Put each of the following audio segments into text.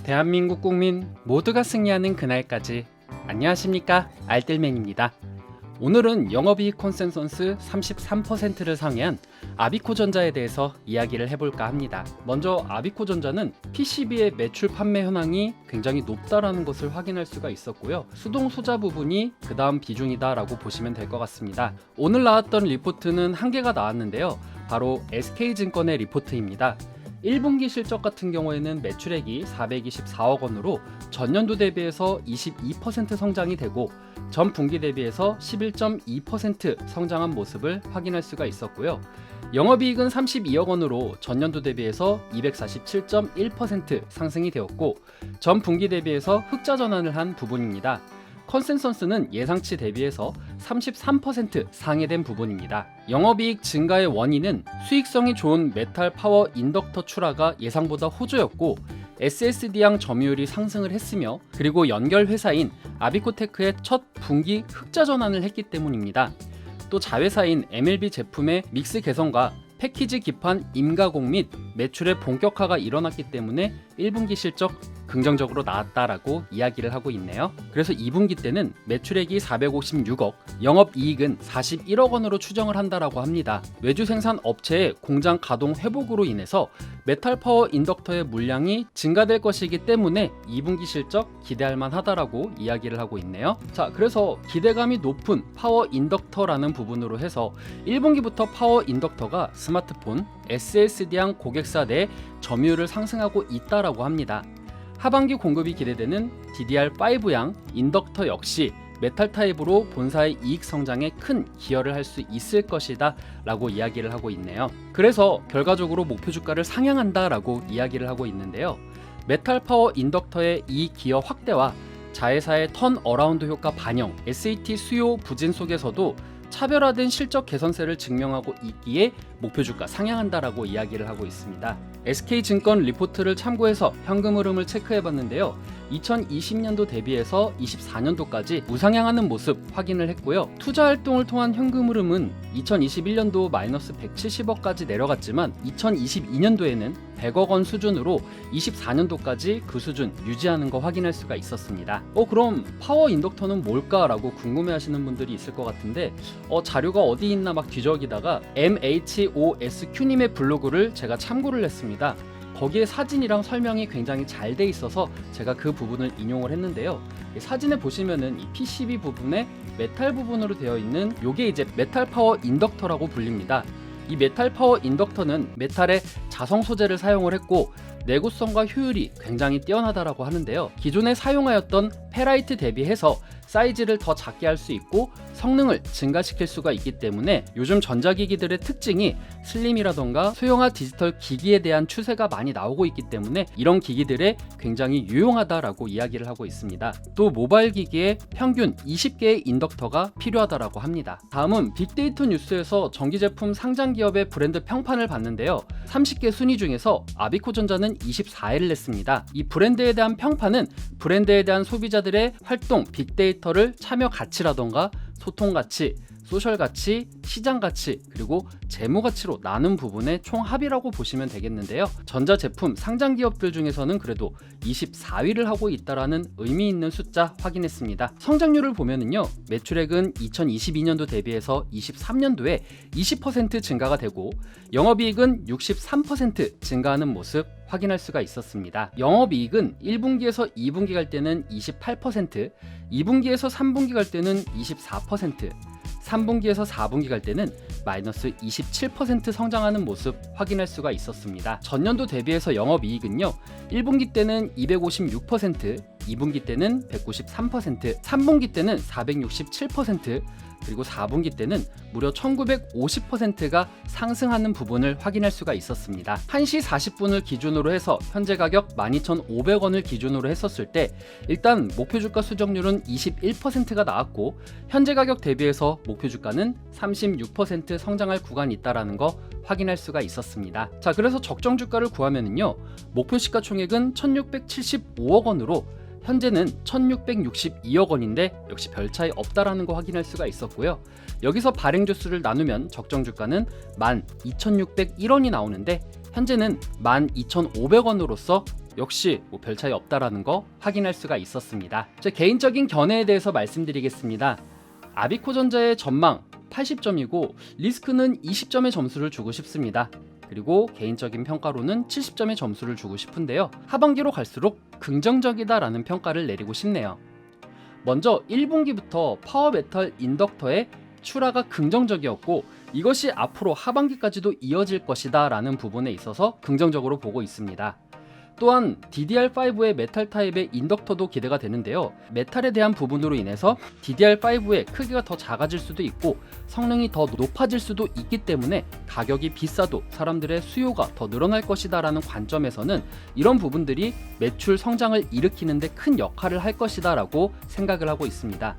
대한민국 국민 모두가 승리하는 그날까지. 안녕하십니까, 알뜰맨입니다. 오늘은 영업이익 컨센서스 33%를 상회한 아비코전자에 대해서 이야기를 해볼까 합니다. 먼저 아비코전자는 PCB의 매출 판매 현황이 굉장히 높다라는 것을 확인할 수가 있었고요. 수동 소자 부분이 그 다음 비중이다 라고 보시면 될 것 같습니다. 오늘 나왔던 리포트는 한 개가 나왔는데요, 바로 SK증권의 리포트입니다. 1분기 실적 같은 경우에는 매출액이 424억 원으로 전년도 대비해서 22% 성장이 되고 전 분기 대비해서 11.2% 성장한 모습을 확인할 수가 있었고요. 영업이익은 32억 원으로 전년도 대비해서 247.1% 상승이 되었고 전 분기 대비해서 흑자 전환을 한 부분입니다. 컨센서스는 예상치 대비해서 33% 상회된 부분입니다. 영업이익 증가의 원인은 수익성이 좋은 메탈 파워 인덕터 출하가 예상보다 호조였고 SSD향 점유율이 상승을 했으며, 그리고 연결 회사인 아비코테크의 첫 분기 흑자 전환을 했기 때문입니다. 또 자회사인 MLB 제품의 믹스 개선과 패키지 기판 임가공 및 매출의 본격화가 일어났기 때문에 1분기 실적 긍정적으로 나왔다라고 이야기를 하고 있네요. 그래서 2분기 때는 매출액이 456억, 영업이익은 41억 원으로 추정을 한다라고 합니다. 외주 생산 업체의 공장 가동 회복으로 인해서 메탈 파워 인덕터의 물량이 증가될 것이기 때문에 2분기 실적 기대할 만하다라고 이야기를 하고 있네요. 자, 그래서 기대감이 높은 파워 인덕터라는 부분으로 해서 1분기부터 파워 인덕터가 스마트폰, SSD향 고객사 내 점유율을 상승하고 있다라고 합니다. 하반기 공급이 기대되는 DDR5향 인덕터 역시 메탈 타입으로 본사의 이익 성장에 큰 기여를 할 수 있을 것이다 라고 이야기를 하고 있네요. 그래서 결과적으로 목표 주가를 상향한다 라고 이야기를 하고 있는데요, 메탈 파워 인덕터의 이익 기여 확대와 자회사의 턴 어라운드 효과 반영, SAT 수요 부진 속에서도 차별화된 실적 개선세를 증명하고 있기에 목표 주가 상향한다라고 이야기를 하고 있습니다. SK증권 리포트를 참고해서 현금 흐름을 체크해봤는데요, 2020년도 대비해서 24년도까지 우상향하는 모습 확인을 했고요. 투자 활동을 통한 현금 흐름은 2021년도 마이너스 170억까지 내려갔지만 2022년도에는 100억 원 수준으로 24년도까지 그 수준 유지하는 거 확인할 수가 있었습니다. 그럼 파워 인덕터는 뭘까라고 궁금해하시는 분들이 있을 것 같은데 자료가 어디 있나 막 뒤적이다가 MHOSQ님의 블로그를 제가 참고를 했습니다. 거기에 사진이랑 설명이 굉장히 잘 돼 있어서 제가 그 부분을 인용을 했는데요, 사진에 보시면은 이 PCB 부분에 메탈 부분으로 되어 있는 요게 이제 메탈 파워 인덕터라고 불립니다. 이 메탈 파워 인덕터는 메탈의 자성 소재를 사용을 했고 내구성과 효율이 굉장히 뛰어나다라고 하는데요, 기존에 사용하였던 페라이트 대비해서 사이즈를 더 작게 할 수 있고 성능을 증가시킬 수가 있기 때문에 요즘 전자기기들의 특징이 슬림이라던가 소형화 디지털 기기에 대한 추세가 많이 나오고 있기 때문에 이런 기기들에 굉장히 유용하다라고 이야기를 하고 있습니다. 또 모바일 기기에 평균 20개의 인덕터가 필요하다라고 합니다. 다음은 빅데이터 뉴스에서 전기제품 상장 기업의 브랜드 평판을 봤는데요, 30개 순위 중에서 아비코전자는 24위를 냈습니다. 이 브랜드에 대한 평판은 브랜드에 대한 소비자들의 활동, 빅데이터를 참여 가치라던가 소통 가치, 소셜 가치, 시장 가치, 그리고 재무 가치로 나눈 부분의 총합이라고 보시면 되겠는데요, 전자제품 상장 기업들 중에서는 그래도 24위를 하고 있다라는 의미 있는 숫자 확인했습니다. 성장률을 보면은요, 매출액은 2022년도 대비해서 23년도에 20% 증가가 되고 영업이익은 63% 증가하는 모습 확인할 수가 있었습니다. 영업이익은 1분기에서 2분기 갈 때는 28%, 2분기에서 3분기 갈 때는 24%, 3분기에서 4분기 갈 때는 마이너스 27% 성장하는 모습 확인할 수가 있었습니다. 전년도 대비해서 영업이익은요, 1분기 때는 256%, 2분기 때는 193%, 3분기 때는 467%, 그리고 4분기 때는 무려 1950%가 상승하는 부분을 확인할 수가 있었습니다. 1시 40분을 기준으로 해서 현재 가격 12,500원을 기준으로 했었을 때 일단 목표 주가 수정률은 21%가 나왔고 현재 가격 대비해서 목표 주가는 36% 성장할 구간이 있다는 거 확인할 수가 있었습니다. 자, 그래서 적정 주가를 구하면은요, 목표 시가총액은 1,675억 원으로 현재는 1662억 원인데 역시 별 차이 없다라는 거 확인할 수가 있었고요. 여기서 발행 주수를 나누면 적정 주가는 12,601원이 나오는데 현재는 12,500원으로서 역시 별 차이 없다라는 거 확인할 수가 있었습니다. 제 개인적인 견해에 대해서 말씀드리겠습니다. 아비코전자의 전망 80점이고 리스크는 20점의 점수를 주고 싶습니다. 그리고 개인적인 평가로는 70점의 점수를 주고 싶은데요. 하반기로 갈수록 긍정적이다라는 평가를 내리고 싶네요. 먼저 1분기부터 파워메탈 인덕터의 출하가 긍정적이었고 이것이 앞으로 하반기까지도 이어질 것이다 라는 부분에 있어서 긍정적으로 보고 있습니다. 또한 DDR5의 메탈 타입의 인덕터도 기대가 되는데요. 메탈에 대한 부분으로 인해서 DDR5의 크기가 더 작아질 수도 있고 성능이 더 높아질 수도 있기 때문에 가격이 비싸도 사람들의 수요가 더 늘어날 것이다 라는 관점에서는 이런 부분들이 매출 성장을 일으키는데 큰 역할을 할 것이다 라고 생각을 하고 있습니다.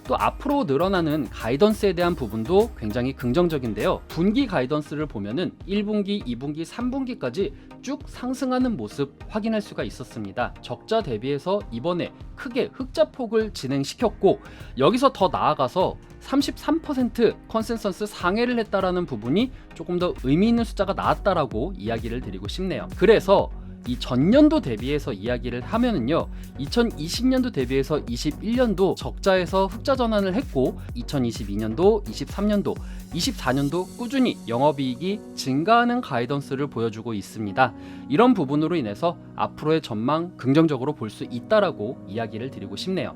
또 앞으로 늘어나는 가이던스에 대한 부분도 굉장히 긍정적인데요. 분기 가이던스를 보면은 1분기, 2분기, 3분기까지 쭉 상승하는 모습 확인할 수가 있었습니다. 적자 대비해서 이번에 크게 흑자폭을 진행시켰고 여기서 더 나아가서 33% 컨센서스 상회를 했다라는 부분이 조금 더 의미 있는 숫자가 나왔다라고 이야기를 드리고 싶네요. 그래서 이 전년도 대비해서 이야기를 하면은요, 2020년도 대비해서 21년도 적자에서 흑자 전환을 했고 2022년도, 23년도, 24년도 꾸준히 영업이익이 증가하는 가이던스를 보여주고 있습니다. 이런 부분으로 인해서 앞으로의 전망 긍정적으로 볼 수 있다라고 이야기를 드리고 싶네요.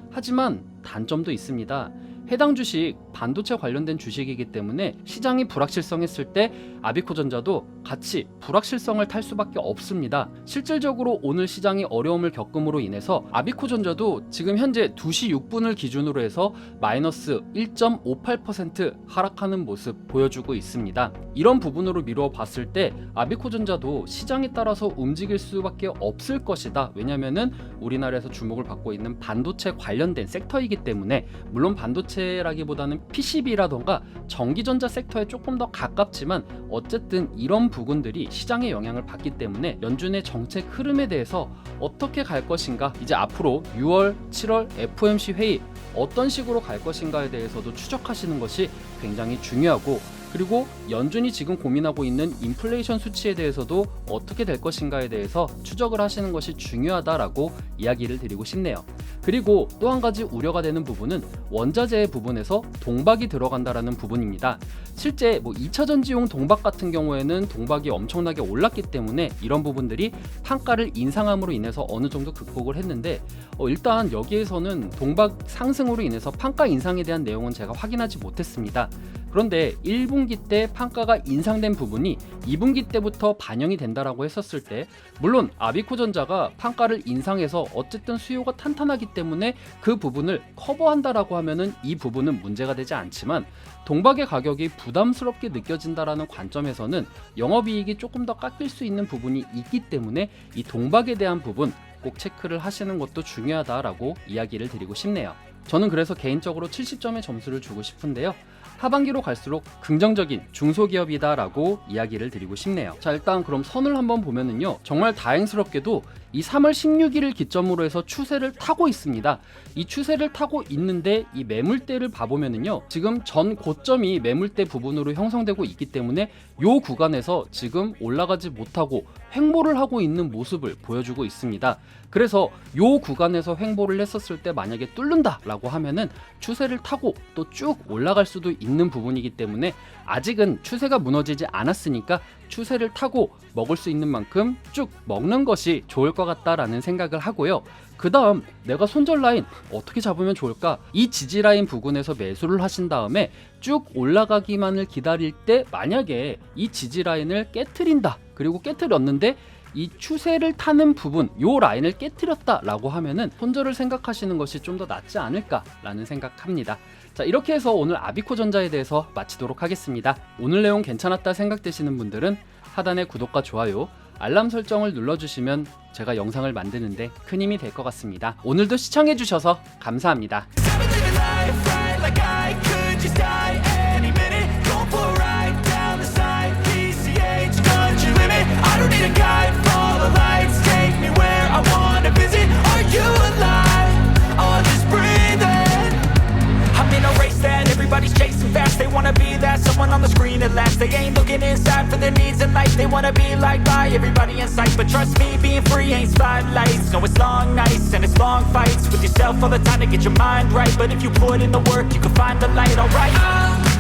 하지만 단점도 있습니다. 해당 주식 반도체 관련된 주식이기 때문에 시장이 불확실성했을 때 아비코전자도 같이 불확실성을 탈 수밖에 없습니다. 실질적으로 오늘 시장이 어려움을 겪음으로 인해서 아비코전자도 지금 현재 2시 6분을 기준으로 해서 마이너스 1.58% 하락하는 모습 보여주고 있습니다. 이런 부분으로 미루어 봤을 때 아비코전자도 시장에 따라서 움직일 수밖에 없을 것이다. 왜냐면은 우리나라에서 주목을 받고 있는 반도체 관련된 섹터이기 때문에, 물론 반도체라기보다는 PCB라던가 전기전자 섹터에 조금 더 가깝지만 어쨌든 이런 부분들이 시장에 영향을 받기 때문에 연준의 정책 흐름에 대해서 어떻게 갈 것인가, 이제 앞으로 6월, 7월 FOMC 회의 어떤 식으로 갈 것인가에 대해서도 추적하시는 것이 굉장히 중요하고, 그리고 연준이 지금 고민하고 있는 인플레이션 수치에 대해서도 어떻게 될 것인가에 대해서 추적을 하시는 것이 중요하다라고 이야기를 드리고 싶네요. 그리고 또 한 가지 우려가 되는 부분은 원자재 부분에서 동박이 들어간다라는 부분입니다. 실제 2차 전지용 동박 같은 경우에는 동박이 엄청나게 올랐기 때문에 이런 부분들이 판가를 인상함으로 인해서 어느 정도 극복을 했는데, 일단 여기에서는 동박 상승으로 인해서 판가 인상에 대한 내용은 제가 확인하지 못했습니다. 그런데 1분기 때 판가가 인상된 부분이 2분기 때부터 반영이 된다라고 했었을 때, 물론 아비코전자가 판가를 인상해서 어쨌든 수요가 탄탄하기 때문에 그 부분을 커버한다라고 하면은 이 부분은 문제가 되지 않지만, 동박의 가격이 부담스럽게 느껴진다라는 관점에서는 영업이익이 조금 더 깎일 수 있는 부분이 있기 때문에 이 동박에 대한 부분 꼭 체크를 하시는 것도 중요하다라고 이야기를 드리고 싶네요. 저는 그래서 개인적으로 70점의 점수를 주고 싶은데요. 하반기로 갈수록 긍정적인 중소기업이다라고 이야기를 드리고 싶네요. 자, 일단 그럼 선을 한번 보면은요, 정말 다행스럽게도 이 3월 16일을 기점으로 해서 추세를 타고 있습니다. 이 추세를 타고 있는데 이 매물대를 봐보면은요, 지금 전 고점이 매물대 부분으로 형성되고 있기 때문에 이 구간에서 지금 올라가지 못하고 횡보를 하고 있는 모습을 보여주고 있습니다. 그래서 이 구간에서 횡보를 했었을 때 만약에 뚫는다라고 하면은 추세를 타고 또 쭉 올라갈 수도 있는 부분이기 때문에 아직은 추세가 무너지지 않았으니까 추세를 타고 먹을 수 있는 만큼 쭉 먹는 것이 좋을 것 같다라는 생각을 하고요. 그 다음 내가 손절 라인 어떻게 잡으면 좋을까? 이 지지 라인 부근에서 매수를 하신 다음에 쭉 올라가기만을 기다릴 때 만약에 이 지지 라인을 깨트린다, 그리고 깨트렸는데 이 추세를 타는 부분, 요 라인을 깨트렸다라고 하면은 손절을 생각하시는 것이 좀 더 낫지 않을까라는 생각합니다. 자, 이렇게 해서 오늘 아비코전자에 대해서 마치도록 하겠습니다. 오늘 내용 괜찮았다 생각되시는 분들은 하단의 구독과 좋아요, 알람 설정을 눌러주시면 제가 영상을 만드는데 큰 힘이 될 것 같습니다. 오늘도 시청해주셔서 감사합니다. I don't need a guide, follow the lights, take me where I wanna visit. Are you alive? Or just breathing? I'm in a race that everybody's chasing fast. They wanna be that someone on the screen at last. They ain't looking inside for their needs in life. They wanna be liked by everybody in sight, but trust me, being free ain't spotlights. No, it's long nights and it's long fights with yourself all the time to get your mind right. But if you put in the work, you can find the light, alright.